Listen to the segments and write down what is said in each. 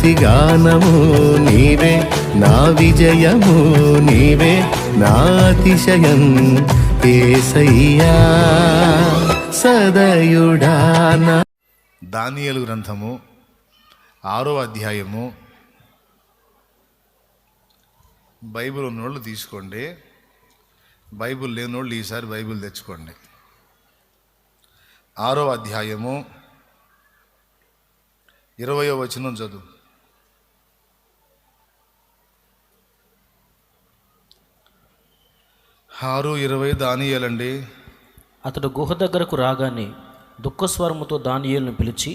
స్తుతిగానము నీవే, నా విజయము నీవే, నా అతిశయం యేసయ్యా సదయుడానా. దానియేలు గ్రంథము 6వ అధ్యాయము. బైబిల్ ఉన్నోళ్ళు తీసుకోండి, బైబిల్ లేనోళ్ళు ఈసారి బైబిల్ తెచ్చుకోండి. 6వ అధ్యాయము 20వ వచనం చదువు. 6:20 దానియేలండి. అతడు గుహ దగ్గరకు రాగానే దుఃఖస్వరముతో దానియేలును పిలిచి,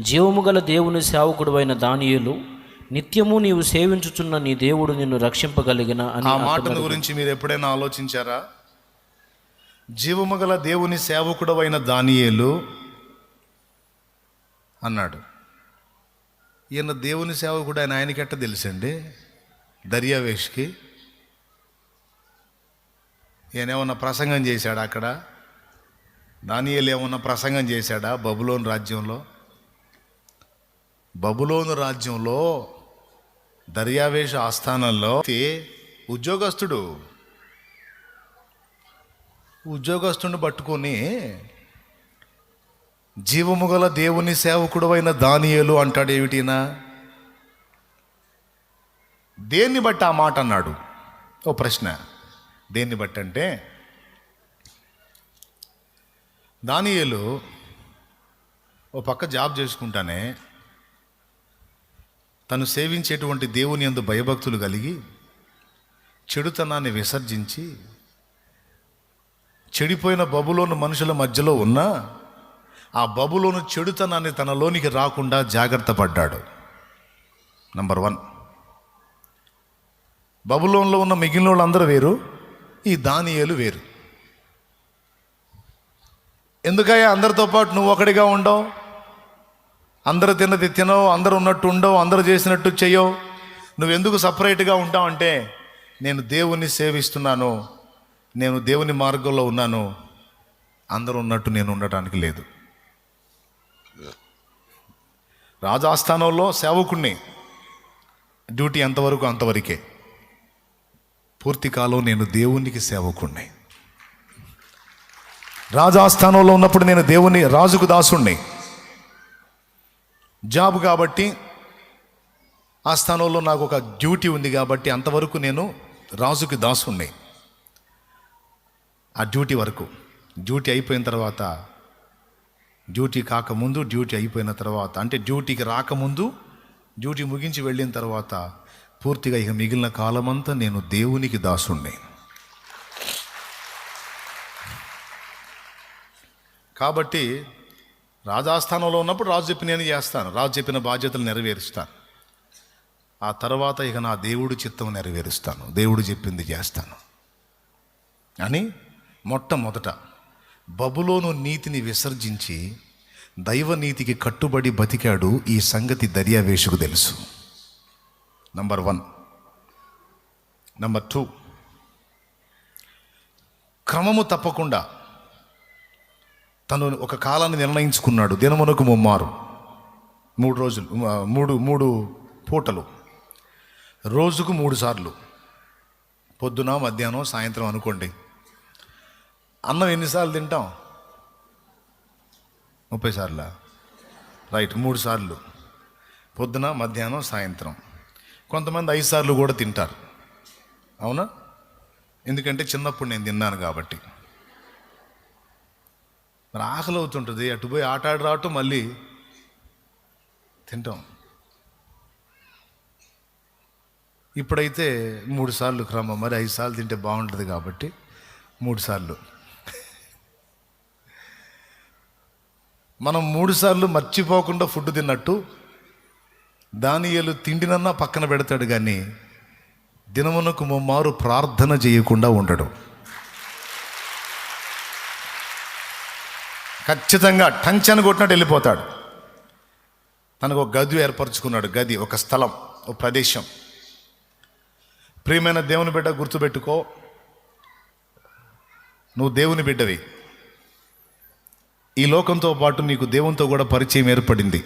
జీవము గల దేవుని సేవకుడువైన దానియేలు, నిత్యము నీవు సేవించుచున్న నీ దేవుడు నిన్ను రక్షింపగలిగిన అని. ఆ మాటను గురించి మీరు ఎప్పుడైనా ఆలోచించారా? జీవము గల దేవుని సేవకుడవైన దానియేలు అన్నాడు. ఈయన దేవుని సేవకుడు ఆయన, ఆయనకెట్ట తెలుసండి? దర్యావేష్కి ఈయన ఏమన్నా ప్రసంగం చేశాడా? అక్కడ దానియేలు ఏమన్నా ప్రసంగం చేశాడా? బబులోను రాజ్యంలో, బబులోను రాజ్యంలో దర్యావేష ఆస్థానంలో ఉద్యోగస్తుడిని పట్టుకొని జీవము గల దేవుని సేవకుడు అయిన దానియేలు అంటాడు. ఏమిటినా? దేన్ని బట్టి ఆ మాట అన్నాడు? ఓ ప్రశ్న. దేన్ని బట్టి అంటే, దానియేలు ఓ పక్క జాబ్ చేసుకుంటానే తను సేవించేటువంటి దేవుని యందు భయభక్తులు కలిగి చెడుతనాన్ని విసర్జించి చెడిపోయిన బబులోను మనుషుల మధ్యలో ఉన్న ఆ బబులోను చెడుతనాన్ని తనలోనికి రాకుండా జాగ్రత్త పడ్డాడు. నంబర్ 1. బబులోన్లో ఉన్న మిగిలిన వాళ్ళందరూ వేరు, ఈ దానియేలు వేరు. ఎందుకయ్యా అందరితో పాటు నువ్వు ఒకడిగా ఉండవు? అందరు తిన్నది తినవు, అందరు ఉన్నట్టు ఉండవు, అందరు చేసినట్టు చెయ్యవు. నువ్వెందుకు సపరేట్గా ఉంటావు అంటే, నేను దేవుణ్ణి సేవిస్తున్నాను, నేను దేవుని మార్గంలో ఉన్నాను, అందరూ ఉన్నట్టు నేను ఉండటానికి లేదు. రాజాస్థానంలో సేవకుణ్ణి, డ్యూటీ ఎంతవరకు అంతవరకే. పూర్తి కాలం నేను దేవునికి సేవకుణ్ణి. రాజాస్థానంలో ఉన్నప్పుడు నేను దేవుని రాజుకు దాసుణ్ణి. జాబ్ కాబట్టి ఆ స్థానంలో నాకు ఒక డ్యూటీ ఉంది కాబట్టి అంతవరకు నేను రాజుకి దాసుణ్ణి. ఆ డ్యూటీ వరకు. డ్యూటీ అయిపోయిన తర్వాత, డ్యూటీ కాకముందు, డ్యూటీ అయిపోయిన తర్వాత, అంటే డ్యూటీకి రాకముందు, డ్యూటీ ముగించి వెళ్ళిన తర్వాత పూర్తిగా ఇక మిగిలిన కాలమంతా నేను దేవునికి దాసుణ్ణి. కాబట్టి రాజాస్థానంలో ఉన్నప్పుడు రాజు చెప్పి నేను చేస్తాను, రాజు చెప్పిన బాధ్యతలు నెరవేరుస్తాను. ఆ తర్వాత ఇక నా దేవుడు చిత్తం నెరవేరుస్తాను, దేవుడు చెప్పింది చేస్తాను అని మొట్టమొదట బబులోను నీతిని విసర్జించి దైవ నీతికి కట్టుబడి బతికాడు. ఈ సంగతి దర్యావేషుకు తెలుసు. నంబర్ 1. నంబర్ 2, క్రమము తప్పకుండా తను ఒక కాలాన్ని నిర్ణయించుకున్నాడు. దినమునకు 3 మారు, 3 రోజులు, 3 పూటలు, రోజుకు 3 సార్లు, పొద్దున, మధ్యాహ్నం, సాయంత్రం అనుకోండి. అన్నం ఎన్నిసార్లు తింటాం? 30 సార్లా? రైట్, 3 సార్లు, పొద్దున, మధ్యాహ్నం, సాయంత్రం. కొంతమంది 5 సార్లు కూడా తింటారు. అవునా? ఎందుకంటే చిన్నప్పుడు నేను తిన్నాను కాబట్టి. మరి ఆకలి అవుతుంటుంది, అటు పోయి ఆట ఆడి రావటం, మళ్ళీ తింటాం. ఇప్పుడైతే 3 సార్లు క్రమం. మరి 5 సార్లు తింటే బాగుంటుంది కాబట్టి 3 సార్లు. మనం 3 సార్లు మర్చిపోకుండా ఫుడ్ తిన్నట్టు దానియేలు తిండినన్నా పక్కన పెడతాడు, కానీ దినమునకు 3 మారు ప్రార్థన చేయకుండా ఉండడు. ఖచ్చితంగా టంచని కొట్టినట్టు వెళ్ళిపోతాడు. తనకు ఒక గది ఏర్పరచుకున్నాడు. గది, ఒక స్థలం, ఒక ప్రదేశం. ప్రియమైన దేవుని బిడ్డ, గుర్తుపెట్టుకో, నువ్వు దేవుని బిడ్డవి. ఈ లోకంతో పాటు నీకు దేవునితో కూడా పరిచయం ఏర్పడింది.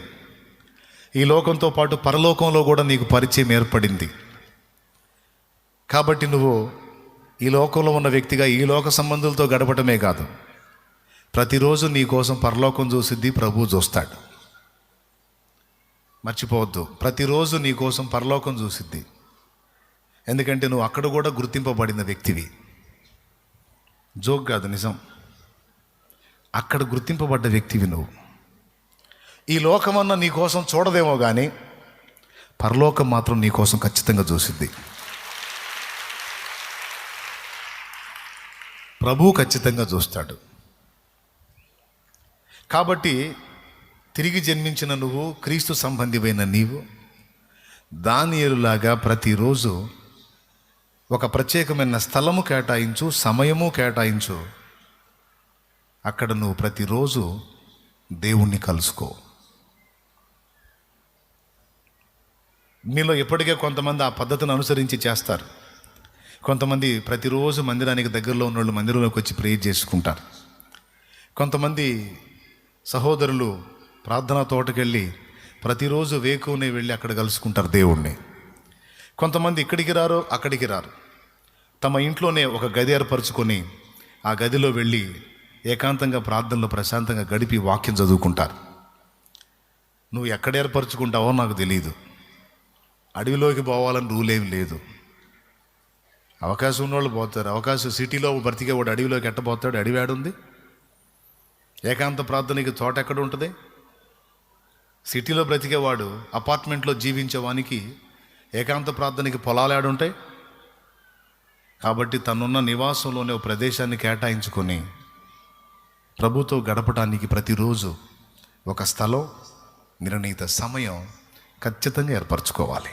ఈ లోకంతో పాటు పరలోకంలో కూడా నీకు పరిచయం ఏర్పడింది. కాబట్టి నువ్వు ఈ లోకంలో ఉన్న వ్యక్తిగా ఈ లోక సంబంధులతో గడపటమే కాదు, ప్రతిరోజు నీ కోసం పరలోకం చూసిద్ది, ప్రభువు చూస్తాడు. మర్చిపోవద్దు, ప్రతిరోజు నీ కోసం పరలోకం చూసిద్ది. ఎందుకంటే నువ్వు అక్కడ కూడా గుర్తింపబడిన వ్యక్తివి. జోక్ కాదు, నిజం. అక్కడ గుర్తింపబడ్డ వ్యక్తివి నువ్వు. ఈ లోకమన్నా నీ కోసం చూడదేమో కానీ పరలోకం మాత్రం నీ కోసం ఖచ్చితంగా చూసిద్ది. ప్రభువు ఖచ్చితంగా చూస్తాడు. కాబట్టి తిరిగి జన్మించిన నువ్వు, క్రీస్తు సంబంధివైన నీవు దానియేలులాగా ప్రతిరోజు ఒక ప్రత్యేకమైన స్థలము కేటాయించు, సమయము కేటాయించు. అక్కడ నువ్వు ప్రతిరోజు దేవుణ్ణి కలుసుకో. మీలో ఎప్పటికే కొంతమంది ఆ పద్ధతిని అనుసరించి చేస్తారు. కొంతమంది ప్రతిరోజు మందిరానికి దగ్గరలో ఉన్న వాళ్ళు మందిరంలోకి వచ్చి ప్రేయర్ చేసుకుంటారు. కొంతమంది సహోదరులు ప్రార్థనా తోటకెళ్ళి ప్రతిరోజు వేకువనే వెళ్ళి అక్కడ కలుసుకుంటారు దేవుణ్ణి. కొంతమంది ఇక్కడికి రారు, అక్కడికి రారు. తమ ఇంట్లోనే ఒక గది ఏర్పరచుకొని ఆ గదిలో వెళ్ళి ఏకాంతంగా ప్రార్థనలో ప్రశాంతంగా గడిపి వాక్యం చదువుకుంటారు. నువ్వు ఎక్కడ ఏర్పరచుకుంటావో నాకు తెలియదు. అడవిలోకి పోవాలని రూల్ ఏం లేదు. అవకాశం ఉన్నవాళ్ళు పోతారు. అవకాశం సిటీలో బ్రతికేవాడు అడవిలోకి ఎట్టబోతాడు? అడవి ఆడుంది. ఏకాంత ప్రార్థనకి చోట ఎక్కడ ఉంటుంది? సిటీలో బ్రతికేవాడు, అపార్ట్మెంట్లో జీవించేవానికి ఏకాంత ప్రార్థనకి పొలాలు ఆడుంటాయి. కాబట్టి తనున్న నివాసంలోనే ఒక ప్రదేశాన్ని కేటాయించుకొని ప్రభుతో గడపడానికి ప్రతిరోజు ఒక స్థలం, నిర్ణీత సమయం ఖచ్చితంగా ఏర్పరచుకోవాలి.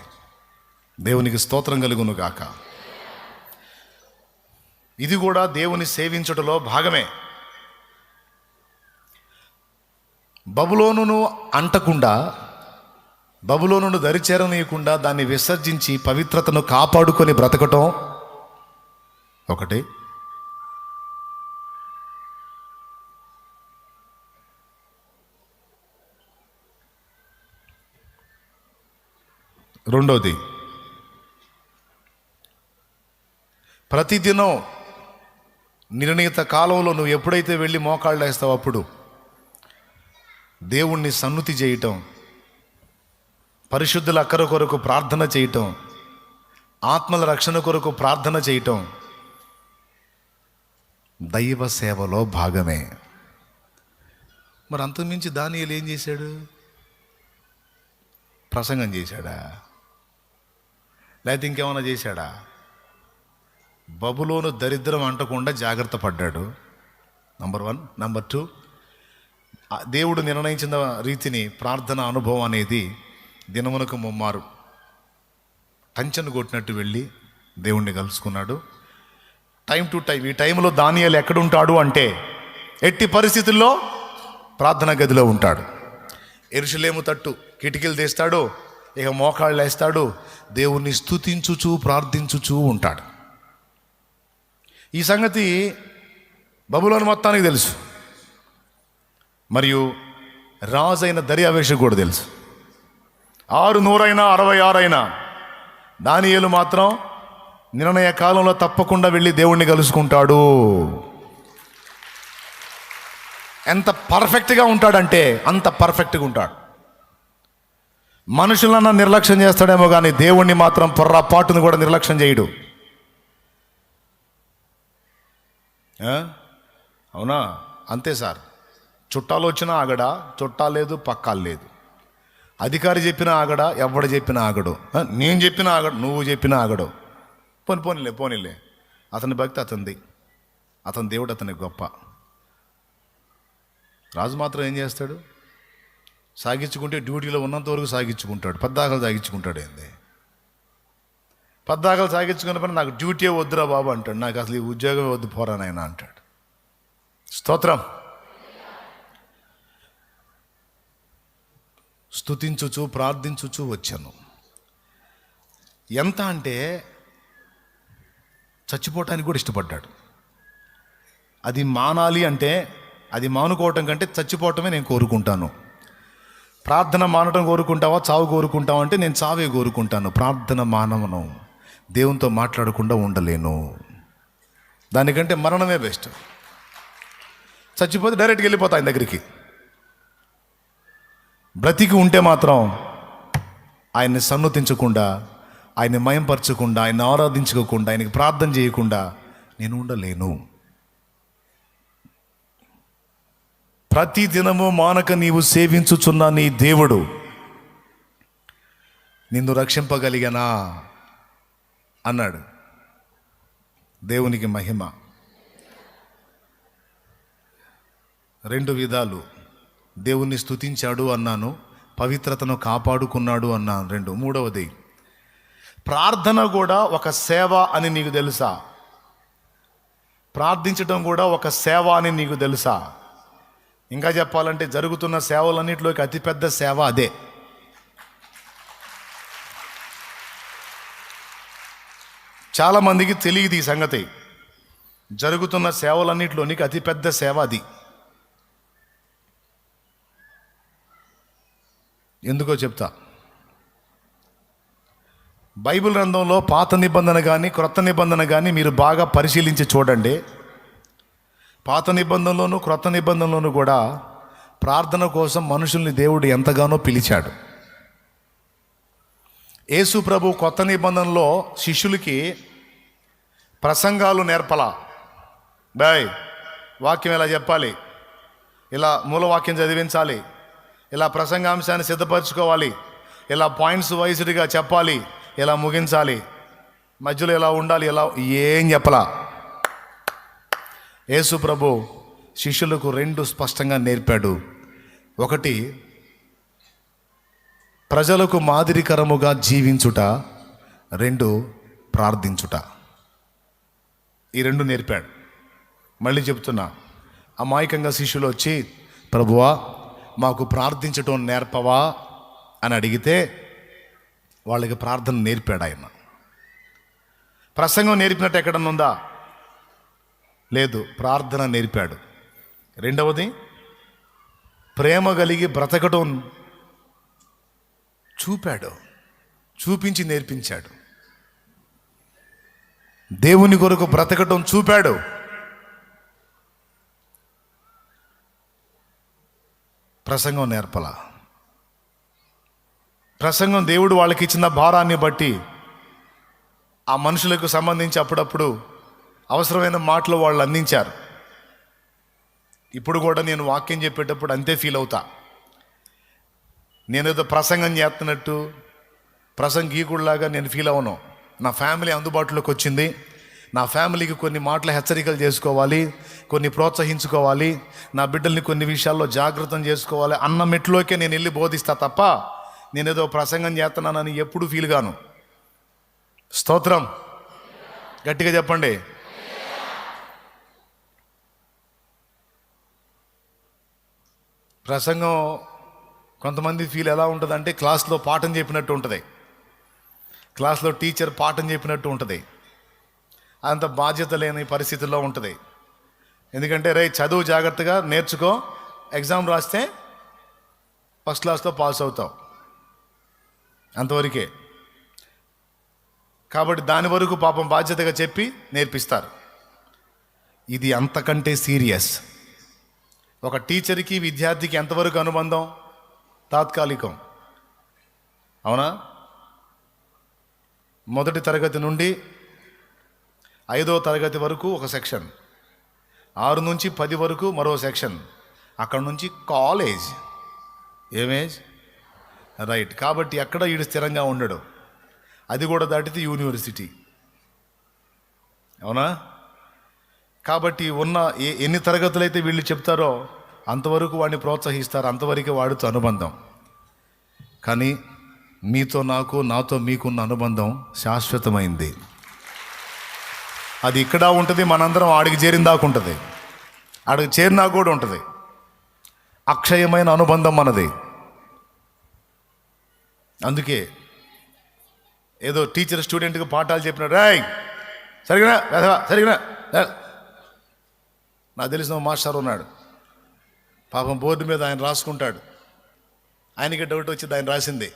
దేవునికి స్తోత్రం కలుగును గాక. ఇది కూడా దేవుని సేవించుటలో భాగమే. బబులోనును అంటకుండా, బబులోనును దరిచేరనీయకుండా దాన్ని విసర్జించి పవిత్రతను కాపాడుకొని బ్రతకటం ఒకటి. రెండోది, ప్రతిదినం నిర్ణీత కాలంలో నువ్వు ఎప్పుడైతే వెళ్ళి మోకాళ్ళు వేస్తావో అప్పుడు దేవుణ్ణి సన్నుతి చేయటం, పరిశుద్ధుల అక్కర కొరకు ప్రార్థన చేయటం, ఆత్మల రక్షణ కొరకు ప్రార్థన చేయటం దైవ సేవలో భాగమే. మరి అంతకుమించి దానియేలు ఏం చేశాడు? ప్రసంగం చేశాడా? లేకపోతే ఇంకేమైనా చేశాడా? బబులోను దరిద్రం అంటకుండా జాగ్రత్త పడ్డాడు. నంబర్ 1. నంబర్ 2, దేవుడు నిర్ణయించిన రీతిని ప్రార్థన అనుభవం అనేది దినమునకు ముమ్మారు టంచను కొట్టినట్టు వెళ్ళి దేవుణ్ణి కలుసుకున్నాడు. Time to time. ఈ టైంలో దానియేలు ఎక్కడుంటాడు అంటే ఎట్టి పరిస్థితుల్లో ప్రార్థన గదిలో ఉంటాడు. యెరూషలేము తట్టు కిటికీలు తీస్తాడు, ఇక మోకాళ్ళు వేస్తాడు, దేవుణ్ణి స్తుతించుచూ ప్రార్థించుచూ ఉంటాడు. ఈ సంగతి బబులోను మొత్తానికి తెలుసు. మరియు రాజైన దర్యావేషుకు కూడా తెలుసు. 600 66 దానియేలు మాత్రం నిర్ణయ కాలంలో తప్పకుండా వెళ్ళి దేవుణ్ణి కలుసుకుంటాడు. ఎంత పర్ఫెక్ట్గా ఉంటాడంటే అంత పర్ఫెక్ట్గా ఉంటాడు. మనుషులన్నా నిర్లక్ష్యం చేస్తాడేమో కానీ దేవుణ్ణి మాత్రం పొర్రపాటును కూడా నిర్లక్ష్యం చేయడు. అవునా? అంతే సార్. చుట్టాలు వచ్చినా ఆగడా, చుట్టాలు లేదు, పక్కాలు లేదు. అధికారి చెప్పినా ఆగడా, ఎవడు చెప్పినా ఆగడు. నేను చెప్పినా ఆగడు, నువ్వు చెప్పినా ఆగడు. పోనీలే. అతని భక్తి అతనిది, అతని దేవుడు అతనికి గొప్ప. రాజు మాత్రం ఏం చేస్తాడు? సాగించుకుంటే డ్యూటీలో ఉన్నంత వరకు సాగించుకుంటాడు. పద్దాకలు సాగించుకుంటాడు. ఏంది పద్దాకలు సాగించుకున్న పని, నాకు డ్యూటీ వద్దురా బాబు అంటాడు. నాకు అసలు ఈ ఉద్యోగమే వద్దు, పోరా నాయనా అంటాడు. స్తోత్రం. స్తుతించుచు ప్రార్థించుచు వచ్చాను. ఎంత అంటే చచ్చిపోవటానికి కూడా ఇష్టపడ్డాడు. అది మానాలి అంటే, అది మానుకోవటం కంటే చచ్చిపోవటమే నేను కోరుకుంటాను. ప్రార్థన మానడం కోరుకుంటావా, చావు కోరుకుంటావా అంటే నేను చావే కోరుకుంటాను. ప్రార్థన మానవను, దేవునితో మాట్లాడకుండా ఉండలేను. దానికంటే మరణమే బెస్ట్. చచ్చిపోతే డైరెక్ట్గా వెళ్ళిపోతా ఆయన దగ్గరికి. బ్రతికి ఉంటే మాత్రం ఆయన్ని సన్నుతించకుండా, ఆయన్ని మయంపరచకుండా, ఆయన్ని ఆరాధించుకోకుండా, ఆయనకి ప్రార్థన చేయకుండా నేను ఉండలేను. ప్రతి దినము మానక నీవు సేవించుచున్న నీ దేవుడు నిన్ను రక్షింపగలిగనా అన్నాడు. దేవునికి మహిమ. 2 విధాలు. దేవుణ్ణి స్తుతించాడు అన్నాను, పవిత్రతను కాపాడుకున్నాడు అన్నాను 2. మూడవది, ప్రార్థన కూడా ఒక సేవ అని నీకు తెలుసా? ప్రార్థించడం కూడా ఒక సేవ అని నీకు తెలుసా? ఇంకా చెప్పాలంటే జరుగుతున్న సేవలన్నింటిలోకి అతిపెద్ద సేవ అదే. చాలామందికి తెలియదు ఈ సంగతి. జరుగుతున్న సేవలన్నింటిలోనికి అతిపెద్ద సేవ అది. ఎందుకో చెప్తా. బైబిల్ గ్రంథంలో పాత నిబంధన కానీ క్రొత్త నిబంధన కానీ మీరు బాగా పరిశీలించి చూడండి. పాత నిబంధనలోను క్రొత్త నిబంధనలోను కూడా ప్రార్థన కోసం మనుషుల్ని దేవుడు ఎంతగానో పిలిచాడు. యేసు ప్రభు కొత్త నిబంధనలో శిష్యులకి ప్రసంగాలు నేర్పలా. వాక్యం ఇలా చెప్పాలి, ఇలా మూలవాక్యం చదివించాలి, ఇలా ప్రసంగాంశాన్ని సిద్ధపరచుకోవాలి, ఇలా పాయింట్స్ వైజ్గా చెప్పాలి, ఇలా ముగించాలి, మధ్యలో ఇలా ఉండాలి, ఇలా ఏం చెప్పలా. యేసు ప్రభు శిష్యులకు 2 స్పష్టంగా నేర్పాడు. 1, ప్రజలకు మాదిరికరముగా జీవించుట. 2, ప్రార్థించుట. ఈ 2 నేర్పాడు. మళ్ళీ చెప్తున్నా, అమాయకంగా శిష్యులు వచ్చి ప్రభువా మాకు ప్రార్థించటం నేర్పవా అని అడిగితే వాళ్ళకి ప్రార్థన నేర్పాడు ఆయన. ప్రసంగం నేర్పినట్టు ఎక్కడన్నా ఉందా? లేదు, ప్రార్థన నేర్పాడు. 2వది, ప్రేమ కలిగి బ్రతకటం చూపాడు, చూపించి నేర్పించాడు. దేవుని కొరకు బ్రతకటం చూపాడు. ప్రసంగం నేర్పల. ప్రసంగం దేవుడు వాళ్ళకి ఇచ్చిన భారాన్ని బట్టి ఆ మనుషులకు సంబంధించి అప్పుడప్పుడు అవసరమైన మాటలు వాళ్ళు అందించారు. ఇప్పుడు కూడా నేను వాక్యం చెప్పేటప్పుడు అంతే ఫీల్ అవుతా. నేనేదో ప్రసంగం చేస్తున్నట్టు ప్రసంగీకుడిలాగా నేను ఫీల్ అవను. నా ఫ్యామిలీ అందుబాటులోకి వచ్చింది. నా ఫ్యామిలీకి కొన్ని మాటల హెచ్చరికలు చేసుకోవాలి, కొన్ని ప్రోత్సహించుకోవాలి, నా బిడ్డల్ని కొన్ని విషయాల్లో జాగ్రత్తం చేసుకోవాలి అన్న మెట్లోకే నేను వెళ్ళి బోధిస్తా తప్ప నేనేదో ప్రసంగం చేస్తున్నానని ఎప్పుడు ఫీల్ గాను. స్తోత్రం, గట్టిగా చెప్పండి. ప్రసంగం కొంతమంది ఫీల్ ఎలా ఉంటుందంటే క్లాస్లో పాఠం చెప్పినట్టు ఉంటుంది, క్లాస్లో టీచర్ పాఠం చెప్పినట్టు ఉంటుంది. అంత బాధ్యత లేని పరిస్థితుల్లో ఉంటుంది. ఎందుకంటే రే చదువు జాగ్రత్తగా నేర్చుకో, ఎగ్జామ్ రాస్తే ఫస్ట్ క్లాస్లో పాస్ అవుతావు, అంతవరకే. కాబట్టి దాని వరకు పాపం బాధ్యతగా చెప్పి నేర్పిస్తారు. ఇది అంతకంటే సీరియస్. ఒక టీచర్కి విద్యార్థికి ఎంతవరకు అనుబంధం? తాత్కాలికం, అవునా? మొదటి తరగతి నుండి 5వ తరగతి వరకు ఒక సెక్షన్, 6 నుంచి 10 వరకు మరో సెక్షన్, అక్కడ నుంచి కాలేజ్. ఏమేజ్ రైట్. కాబట్టి ఎక్కడ వీడు స్థిరంగా ఉండడు. అది కూడా దాటితే యూనివర్సిటీ, అవునా? కాబట్టి ఉన్న ఎన్ని తరగతులు అయితే వీళ్ళు చెప్తారో అంతవరకు వాడిని ప్రోత్సహిస్తారు, అంతవరకు వాడితో అనుబంధం. కానీ మీతో నాకు, నాతో మీకున్న అనుబంధం శాశ్వతమైంది. అది ఇక్కడ ఉంటుంది, మనందరం ఆడికి చేరిన దాకా ఉంటుంది, ఆడికి చేరినా కూడా ఉంటుంది. అక్షయమైన అనుబంధం మనది. అందుకే ఏదో టీచర్ స్టూడెంట్కి పాఠాలు చెప్పినాడు, రాయ్ సరిగినా సరిగినా. నాకు తెలిసిన మాస్టర్ ఉన్నాడు, పాపం బోర్డు మీద ఆయన రాసుకుంటాడు. ఆయనకి డౌట్ వచ్చింది, ఆయన రాసింది.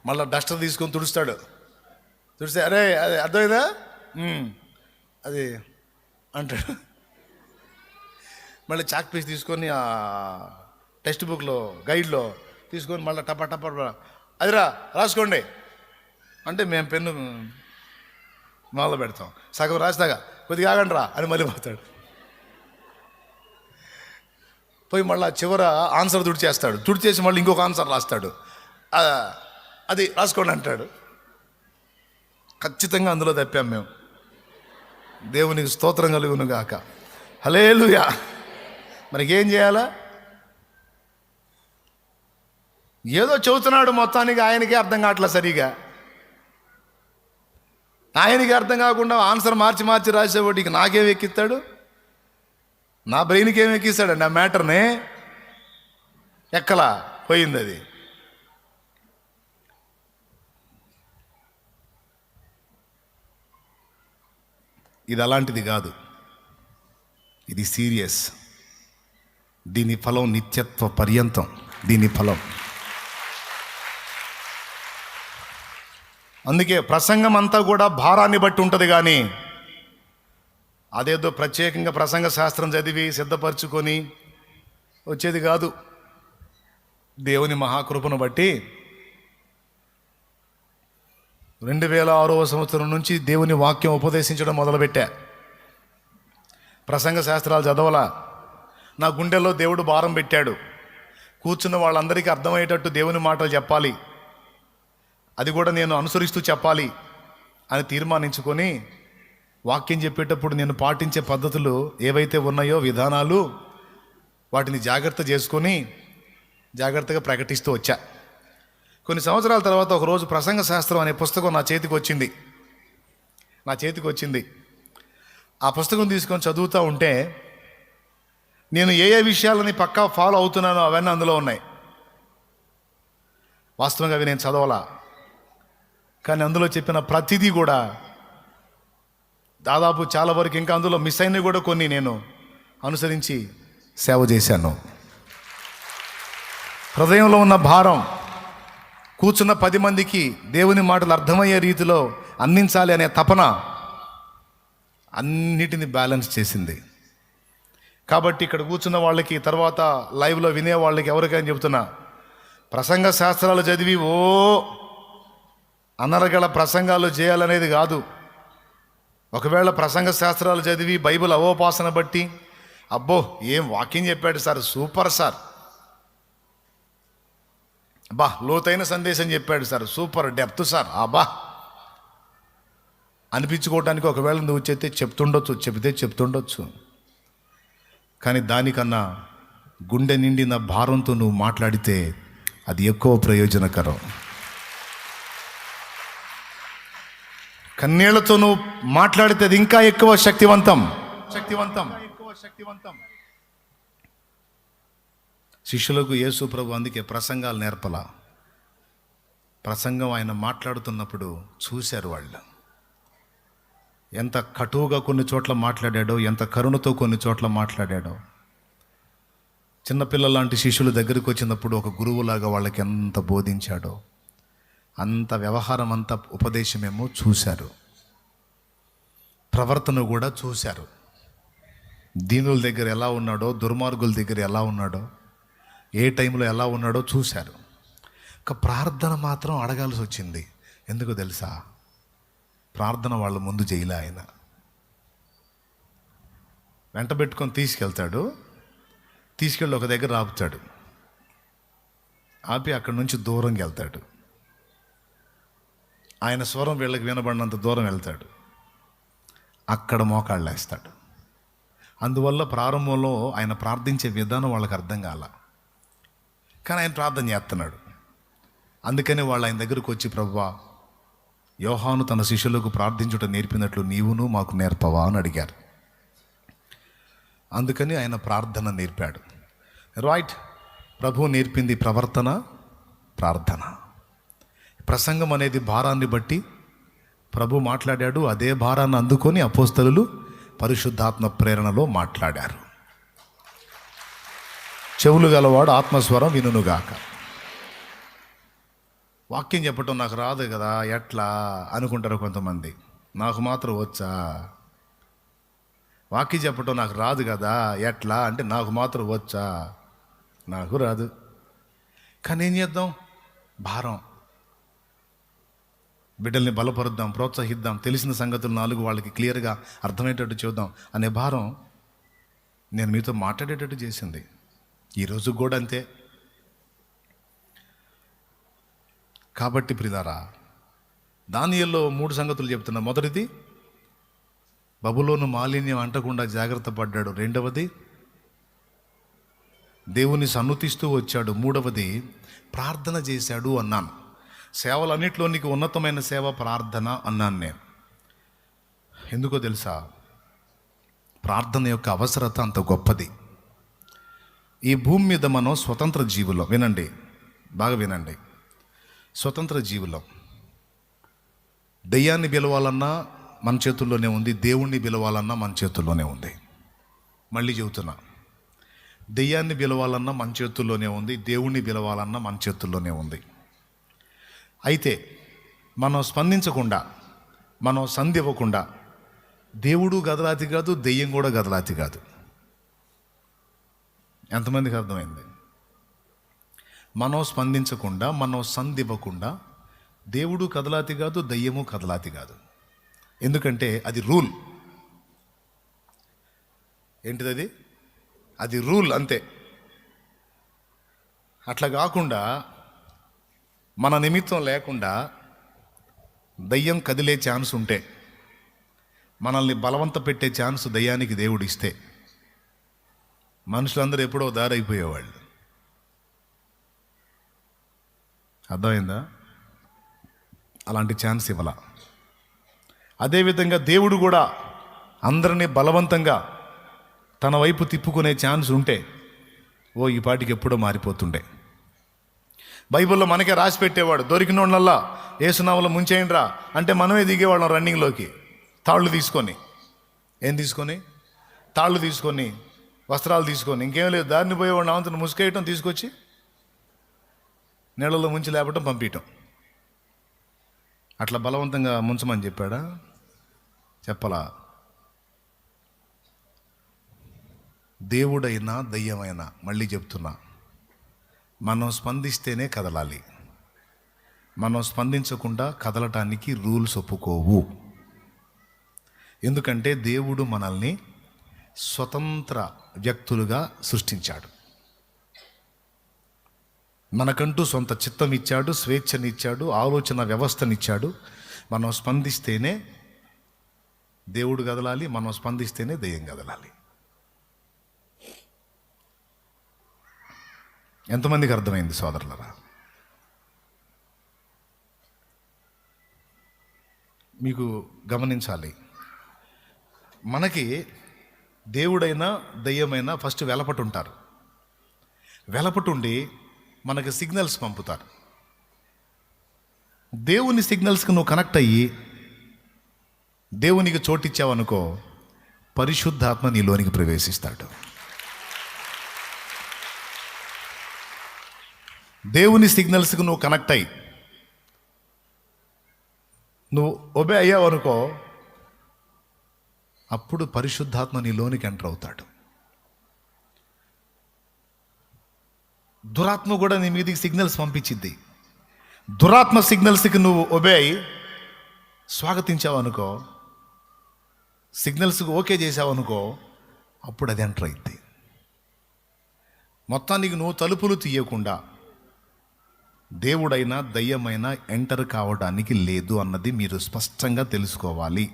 మళ్ళీ డస్టర్ తీసుకొని తుడుస్తాడు. తుడిస్తే అరే అది అర్థమైందా అది అంటాడు. మళ్ళీ చాక్ పీస్ తీసుకొని ఆ టెక్స్ట్ బుక్లో గైడ్లో తీసుకొని మళ్ళీ టపా అదిరా రాసుకోండి అంటే మేము పెన్ను మొదలు పెడతాం. సగం రాస్తాగా కొద్దిగా ఆగండి రా అని మళ్ళీ పోతాడు. పోయి మళ్ళీ చివర ఆన్సర్ తుడిచేస్తాడు. తుడిచేసి మళ్ళీ ఇంకొక ఆన్సర్ రాస్తాడు. అది రాసుకోండి అంటాడు. ఖచ్చితంగా అందులో తప్పాం మేము. దేవునికి స్తోత్రం కలుగును గాక. హల్లెలూయా. మనకేం చేయాలా? ఏదో చెబుతున్నాడు మొత్తానికి, ఆయనకే అర్థం కావట్లే సరిగా. ఆయనకి అర్థం కాకుండా ఆన్సర్ మార్చి రాసేవాడికి నాకేం ఎక్కిస్తాడు? నా బ్రెయిన్కి ఏం ఎక్కిస్తాడండి ఆ మ్యాటర్ని? ఎక్కలా పోయింది అది. ఇది అలాంటిది కాదు, ఇది సీరియస్. దీని ఫలం నిత్యత్వ పర్యంతం. దీని ఫలం అందుకే ప్రసంగం అంతా కూడా భారాన్ని బట్టి ఉంటుంది, కానీ అదేదో ప్రత్యేకంగా ప్రసంగ శాస్త్రం చదివి సిద్ధపరచుకొని వచ్చేది కాదు. దేవుని మహాకృపను బట్టి 2006వ సంవత్సరం నుంచి దేవుని వాక్యం ఉపదేశించడం మొదలుపెట్టా. ప్రసంగ శాస్త్రాలు చదవలా. నా గుండెల్లో దేవుడు భారం పెట్టాడు. కూర్చున్న వాళ్ళందరికీ అర్థమయ్యేటట్టు దేవుని మాటలు చెప్పాలి, అది కూడా నేను అనుసరిస్తూ చెప్పాలి అని తీర్మానించుకొని వాక్యం చెప్పేటప్పుడు నేను పాటించే పద్ధతులు ఏవైతే ఉన్నాయో, విధానాలు, వాటిని జాగ్రత్త చేసుకొని జాగ్రత్తగా ప్రకటిస్తూ వచ్చా. కొన్ని సంవత్సరాల తర్వాత ఒకరోజు ప్రసంగ శాస్త్రం అనే పుస్తకం నా చేతికి వచ్చింది. ఆ పుస్తకం తీసుకొని చదువుతూ ఉంటే నేను ఏ విషయాలని పక్కా ఫాలో అవుతున్నానో అవన్నీ అందులో ఉన్నాయి. వాస్తవంగా అవి నేను చదవాలా, కానీ అందులో చెప్పిన ప్రతిదీ కూడా దాదాపు చాలా వరకు ఇంకా అందులో మిస్ అయినవి కూడా కొన్ని నేను అనుసరించి సేవ చేశాను. హృదయంలో ఉన్న భారం, కూర్చున్న 10 మందికి దేవుని మాటలు అర్థమయ్యే రీతిలో అందించాలి అనే తపన అన్నిటిని బ్యాలెన్స్ చేసింది. కాబట్టి ఇక్కడ కూర్చున్న వాళ్ళకి, తర్వాత లైవ్లో వినే వాళ్ళకి, ఎవరికైనా చెబుతున్నా, ప్రసంగ శాస్త్రాలు చదివి అనరగల ప్రసంగాలు చేయాలనేది కాదు. ఒకవేళ ప్రసంగ శాస్త్రాలు చదివి బైబిల్ అవోపాసన బట్టి, అబ్బో ఏం వాక్యం చెప్పాడు సార్, సూపర్ సార్, అబ్బా లోతైన సందేశం చెప్పాడు సార్, సూపర్ డెప్త్ సార్, అబ్బా అనిపించుకోవడానికి ఒకవేళ నువ్వు చెప్తే చెప్తుండొచ్చు. కానీ దానికన్నా గుండె నిండిన భారంతో నువ్వు మాట్లాడితే అది ఎక్కువ ప్రయోజనకరం. కన్నీళ్లతో నువ్వు మాట్లాడితే అది ఇంకా ఎక్కువ శక్తివంతం. శిష్యులకు యేసు ప్రభు అందుకే ప్రసంగాలు నేర్పలా. ప్రసంగం ఆయన మాట్లాడుతున్నప్పుడు చూశారు వాళ్ళు. ఎంత కటువుగా కొన్ని చోట్ల మాట్లాడాడో, ఎంత కరుణతో కొన్ని చోట్ల మాట్లాడాడో. చిన్నపిల్లల లాంటి శిష్యుల దగ్గరికి వచ్చినప్పుడు ఒక గురువులాగా వాళ్ళకి ఎంత బోధించాడో, అంత వ్యవహారం, అంత ఉపదేశమేమో చూశారు. ప్రవర్తన కూడా చూశారు. దీనుల దగ్గర ఎలా ఉన్నాడో, దుర్మార్గుల దగ్గర ఎలా ఉన్నాడో, ఏ టైంలో ఎలా ఉన్నాడో చూశారు. ఒక ప్రార్థన మాత్రం అడగాల్సి వచ్చింది. ఎందుకు తెలుసా? ప్రార్థన వాళ్ళ ముందు చేయలే. ఆయన వెంట పెట్టుకొని తీసుకెళ్ళి ఒక దగ్గర ఆపుతాడు. ఆపి అక్కడి నుంచి దూరంగా వెళ్తాడు. ఆయన స్వరం వీళ్ళకి వినబడినంత దూరం వెళ్తాడు. అక్కడ మోకాళ్ళు వేస్తాడు. అందువల్ల ప్రారంభంలో ఆయన ప్రార్థించే విధానం వాళ్ళకి అర్థం కాల, కానీ ఆయన ప్రార్థన చేస్తున్నాడు. అందుకని వాళ్ళు ఆయన దగ్గరకు వచ్చి, ప్రభువా, యోహాను తన శిష్యులకు ప్రార్థించుట నేర్పినట్లు నీవును మాకు నేర్పవా అని అడిగారు. అందుకని ఆయన ప్రార్థన నేర్పాడు. రైట్, ప్రభువు నేర్పింది ప్రవర్తన, ప్రార్థన. ప్రసంగం అనేది భారాన్ని బట్టి ప్రభు మాట్లాడాడు. అదే భారాన్ని అందుకొని అపోస్తలులు పరిశుద్ధాత్మ ప్రేరణలో మాట్లాడారు. చెవులు గలవాడు ఆత్మస్వరం వినుగాక. వాక్యం చెప్పటం నాకు రాదు కదా, ఎట్లా అనుకుంటారు కొంతమంది. నాకు మాత్రం వచ్చా? వాక్యం చెప్పటం నాకు రాదు కదా, ఎట్లా అంటే నాకు మాత్రం వచ్చా? నాకు రాదు. కానీ ఏం చేద్దాం? భారం. బిడ్డల్ని బలపరుద్దాం, ప్రోత్సహిద్దాం, తెలిసిన సంగతులు 4 వాళ్ళకి క్లియర్గా అర్థమయ్యేటట్టు చూద్దాం అనే భారం నేను మీతో మాట్లాడేటట్టు చేసింది. ఈరోజు కూడా అంతే. కాబట్టి ప్రియులారా, దానియేలులో 3 సంగతులు చెప్తున్నా. మొదటిది, బబులోను మాలిన్యం అంటకుండా జాగ్రత్త పడ్డాడు. రెండవది, దేవుని సన్నుతిస్తూ వచ్చాడు. మూడవది, ప్రార్థన చేశాడు అన్నాను. సేవలన్నింటిలో నీకు ఉన్నతమైన సేవ ప్రార్థన అన్నాను నేను. ఎందుకో తెలుసా? ప్రార్థన యొక్క అవసరత అంత గొప్పది. ఈ భూమి మీద మనం స్వతంత్ర జీవులం. వినండి, బాగా వినండి. స్వతంత్ర జీవులం. దెయ్యాన్ని పిలవాలన్నా మన చేతుల్లోనే ఉంది, దేవుణ్ణి పిలవాలన్నా మన చేతుల్లోనే ఉంది. మళ్ళీ చెబుతున్నా, దెయ్యాన్ని పిలవాలన్నా మన చేతుల్లోనే ఉంది, దేవుణ్ణి పిలవాలన్నా మన చేతుల్లోనే ఉంది. అయితే మనం స్పందించకుండా, మనం సంధివ్వకుండా దేవుడు గదలాతి కాదు, దెయ్యం కూడా గదలాతి కాదు. ఎంతమందికి అర్థమైంది? మనం స్పందించకుండా, మనం సంధివ్వకుండా దేవుడు కదలాతి కాదు, దయ్యము కదలాతి కాదు. ఎందుకంటే అది రూల్. ఏంటిది? అది రూల్, అంతే. అట్లా కాకుండా మన నిమిత్తం లేకుండా దయ్యం కదిలే ఛాన్స్ ఉంటే, మనల్ని బలవంత పెట్టే ఛాన్స్ దయ్యానికి దేవుడు ఇస్తే, మనుషులందరూ ఎప్పుడో దారైపోయేవాళ్ళు. అర్థమైందా? అలాంటి ఛాన్స్ ఇవ్వాల. అదేవిధంగా దేవుడు కూడా అందరినీ బలవంతంగా తన వైపు తిప్పుకునే ఛాన్స్ ఉంటే, ఈ పాటికి ఎప్పుడో మారిపోతుండే. బైబిల్లో మనకే రాసి పెట్టేవాడు, దొరికిన వాళ్ళల్లా ఏసునామలో ముంచేయండిరా అంటే మనమే దిగేవాళ్ళం రన్నింగ్లోకి. తాళ్ళు తీసుకొని, ఏం తీసుకొని? తాళ్ళు తీసుకొని, వస్త్రాలు తీసుకొని, ఇంకేం లేదు, దారిని పోయేవాడిని ఆవంతను ముసుకేయటం, తీసుకొచ్చి నీళ్ళలో ముంచి లేపటం, పంపించటం. అట్లా బలవంతంగా ముంచమని చెప్పాడా? చెప్పలా. దేవుడైనా దయ్యమైనా, మళ్ళీ చెప్తున్నా, మనం స్పందిస్తేనే కదలాలి. మనం స్పందించకుండా కదలటానికి రూల్స్ ఒప్పుకోవు. ఎందుకంటే దేవుడు మనల్ని స్వతంత్ర వ్యక్తులుగా సృష్టించాడు. మనకంటూ సొంత చిత్తం ఇచ్చాడు, స్వేచ్ఛనిచ్చాడు, ఆలోచన వ్యవస్థనిచ్చాడు. మనం స్పందిస్తేనే దేవుడు కదలాలి, మనం స్పందిస్తేనే దెయ్యం కదలాలి. ఎంతమందికి అర్థమైంది సోదరులరా? మీకు గమనించాలి, మనకి దేవుడైనా దెయ్యమైనా ఫస్ట్ వెలపటుంటారు. వెలపటుండి మనకి సిగ్నల్స్ పంపుతారు. దేవుని సిగ్నల్స్కి నువ్వు కనెక్ట్ అయ్యి దేవునికి చోటిచ్చావనుకో, పరిశుద్ధాత్మ నీలోనికి ప్రవేశిస్తాడు. దేవుని సిగ్నల్స్కి నువ్వు కనెక్ట్ అయ్యి నువ్వు ఒబే అయ్యావనుకో, అప్పుడు పరిశుద్ధాత్మ నీలోనికి ఎంటర్ అవుతాడు. దురాత్మ కూడా నీ మీదికి సిగ్నల్స్ పంపించిద్ది. దురాత్మ సిగ్నల్స్కి నువ్వు ఒబే అయ్యి స్వాగతించావనుకో, సిగ్నల్స్కి ఓకే చేసావనుకో, అప్పుడు అది ఎంటర్ అయింది. మొత్తానికి నువ్వు తలుపులు తీయకుండా దేవుడైనా దయ్యమైనా ఎంటర్ కావడానికి లేదు అన్నది మీరు స్పష్టంగా తెలుసుకోవాలి.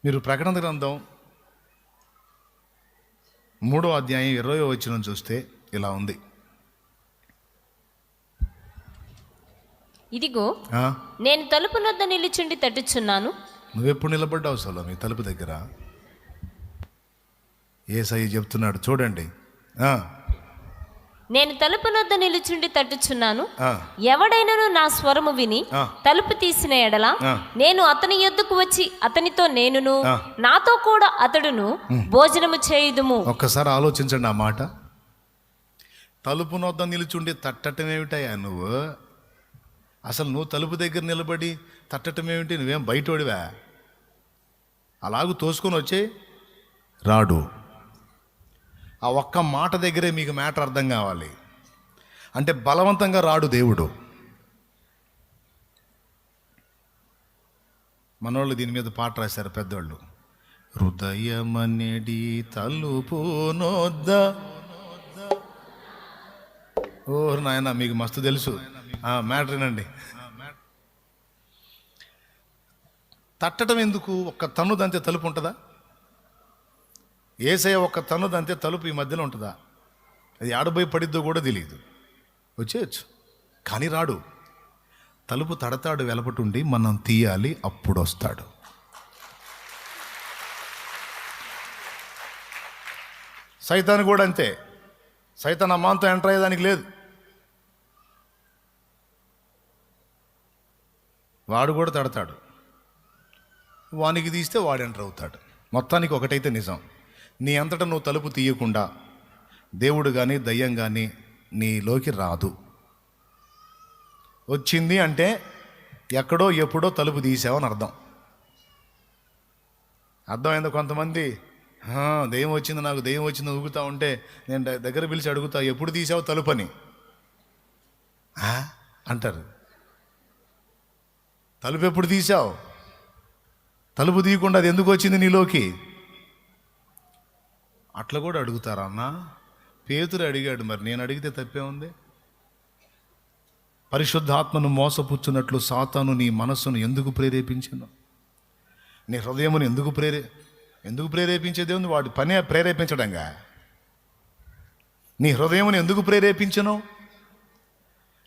మీరు ప్రకటన గ్రంథం 3వ అధ్యాయం 20వ వచనం చూస్తే ఇలా ఉంది. ఇదిగో నేను తలుపు నొద్ద నిలుచుండి తట్టుచున్నాను. నువ్వెప్పుడు నిలబడ్డావు సోలో మీ తలుపు దగ్గర? యేసయ్య చెప్తున్నాడు, చూడండి, నేను తలుపు నొద్ద నిలుచుండి తట్టుచున్నాను. ఆ, ఎవడైనను నా స్వరము విని ఆ. తలుపు తీసిన ఎడల ఆ. నేను అతని యొద్దకు వచ్చి అతనితో నేనును ఆ. నాతో కూడా అతడును భోజనము చేయుదుము. ఒక్కసారి ఆలోచించండి ఆ మాట. తలుపు నొద్ద నిలుచుండి తట్టటం ఏమిటయ్యా నువ్వు? అసలు నువ్వు తలుపు దగ్గర నిలబడి తట్టటం ఏమిటి? నువ్వేం బయటోడివా? అలాగూ తోసుకొని వచ్చే రాడు. ఆ ఒక్క మాట దగ్గరే మీకు మ్యాటర్ అర్థం కావాలి. అంటే బలవంతంగా రాడు దేవుడు. మనోళ్ళు దీని మీద పాట రాశారు పెద్దోళ్ళు. హృదయమనేడి తలుపు నొద్ద. ఓ నాయన, మీకు మస్తు తెలుసు మ్యాటర్ ఏనండి. తట్టడం ఎందుకు? ఒక్క తన్ను దంతే తలుపు ఉంటుందా? ఏసయ్య ఒక్క తన్ను దంతే తలుపు ఈ మధ్యలో ఉంటుందా? అది ఆడబోయి పడిద్దో కూడా తెలియదు. వచ్చేయచ్చు కానీ రాడు. తలుపు తడతాడు వెలపటుండి, మనం తీయాలి, అప్పుడు వస్తాడు. సైతాను కూడా అంతే. సైతాన్ అమ్మాంతో ఎంటర్ అయ్యేదానికి లేదు. వాడు కూడా తడతాడు. వానికి తీస్తే వాడు ఎంటర్ అవుతాడు. మొత్తానికి ఒకటైతే నిజం, నీ అంతటా నువ్వు తలుపు తీయకుండా దేవుడు కానీ దయ్యం కానీ నీలోకి రాదు. వచ్చింది అంటే ఎక్కడో ఎప్పుడో తలుపు తీసావని అర్థం. అర్థమైందో? కొంతమంది దెయ్యం వచ్చింది, నాకు దెయ్యం వచ్చింది ఊగుతూ ఉంటే నేను దగ్గర పిలిచి అడుగుతా, ఎప్పుడు తీసావు తలుపు అని అంటారు. తలుపు ఎప్పుడు తీసావు? తలుపు తీయకుండా అది ఎందుకు వచ్చింది నీలోకి? అట్లా కూడా అడుగుతారా అన్న? పేతురు అడిగాడు, మరి నేను అడిగితే తప్పే ఉంది? పరిశుద్ధాత్మను మోసపుచ్చున్నట్లు సాతాను నీ మనస్సును ఎందుకు ప్రేరేపించను? నీ హృదయమును ఎందుకు ప్రేరేపించేదే ఉంది? వాడి పనే ప్రేరేపించడంగా. నీ హృదయమును ఎందుకు ప్రేరేపించను?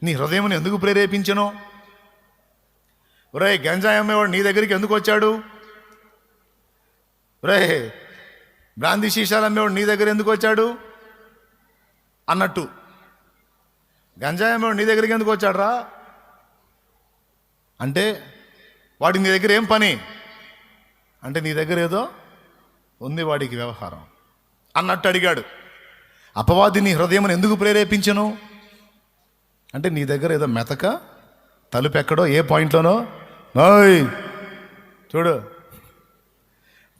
నీ హృదయమును ఎందుకు ప్రేరేపించను? ఒరే, గంజాయి అమ్మేవాడు నీ దగ్గరికి ఎందుకు వచ్చాడు? ఒరే, బ్రాందీ శీషాలు అమ్మేవాడు నీ దగ్గర ఎందుకు వచ్చాడు అన్నట్టు. గంజాయి అమ్మేవాడు నీ దగ్గరికి ఎందుకు వచ్చాడు రా అంటే వాడి నీ దగ్గర ఏం పని అంటే నీ దగ్గర ఏదో ఉంది వాడికి వ్యవహారం అన్నట్టు అడిగాడు. అపవాది నీ హృదయమును ఎందుకు ప్రేరేపించను అంటే నీ దగ్గర ఏదో మెతక తలుపు ఎక్కడో ఏ పాయింట్లోనో చూడు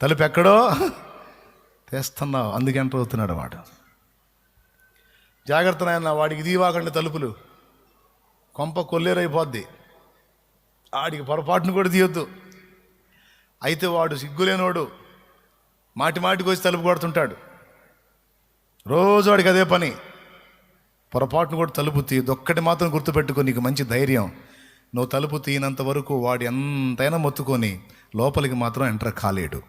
తలుపు ఎక్కడో తెస్తున్నావు, అందుకే ఎంటర్ అవుతున్నాడు వాడు. జాగ్రత్త నాయన, వాడికి దీవాకండి తలుపులు, కొంప కొల్లేరైపోద్ది. వాడికి పొరపాటును కూడా తీయొద్దు. అయితే వాడు సిగ్గులేనోడు, మాటికి వచ్చి తలుపు కొడుతుంటాడు. రోజు వాడికి అదే పని. పొరపాటును కూడా తలుపు తీయద్దు. ఒక్కటి మాత్రం గుర్తుపెట్టుకో, నీకు మంచి ధైర్యం. నువ్వు తలుపు తీయనంత వరకు వాడు ఎంతైనా మొత్తుకొని లోపలికి మాత్రం ఎంటర్ కాలేడు.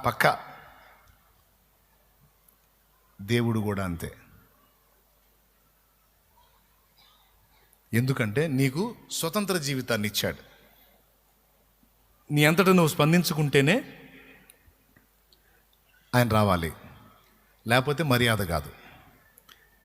పక్క దేవుడు కూడా అంతే. ఎందుకంటే నీకు స్వతంత్ర జీవితాన్ని ఇచ్చాడు. నీ అంతటా నువ్వు స్పందించుకుంటేనే ఆయన రావాలి, లేకపోతే మర్యాద కాదు.